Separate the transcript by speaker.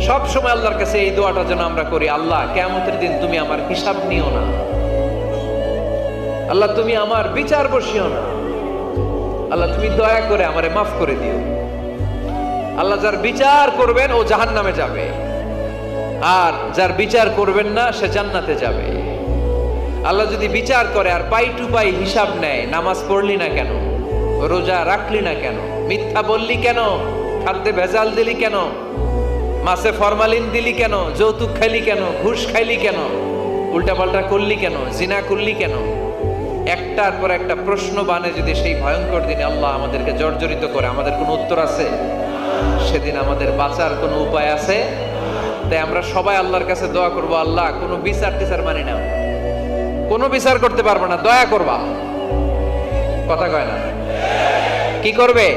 Speaker 1: সব সময় আল্লাহর কাছে এই দোয়াটা যেন আমরা করি, আল্লাহ কিয়ামতের দিন তুমি আমার হিসাব নিও না, আল্লাহ তুমি আমার বিচার বসিও না, আল্লাহ তুমি দয়া করে আমারে মাফ করে দিও। আল্লাহ যার বিচার করবেন ও জাহান্নামে যাবে, আর যার বিচার করবেন না সে জান্নাতে যাবে। আল্লাহ যদি বিচার করে আর পাই টু পাই হিসাব নেয়, নামাজ পড়লি না কেন, রোজা রাখলি না কেন, মিথ্যা বললি কেন, খাদ্যে ভেজাল দিলি কেন, মাছে ফরমালিন দিলি কেন, যৌতুক খাইলি কেন, ঘুষ খাইলি কেন, উল্টাপাল্টা করলি কেন, জিনা করলি কেন, একটার পর একটা প্রশ্ন বানে যদি সেই ভয়ঙ্কর দিনে আল্লাহ আমাদেরকে জর্জরিত করে, আমাদের কোনো উত্তর আছে? সেদিন আমাদের বাঁচার কোনো উপায় আছে? তাই আমরা সবাই আল্লাহর কাছে দোয়া করব, আল্লাহ কোনো বিচার টিচার মানি না, কোনো বিচার করতে পারবো না, দয়া করবা। কথা কয় না? কি করবে?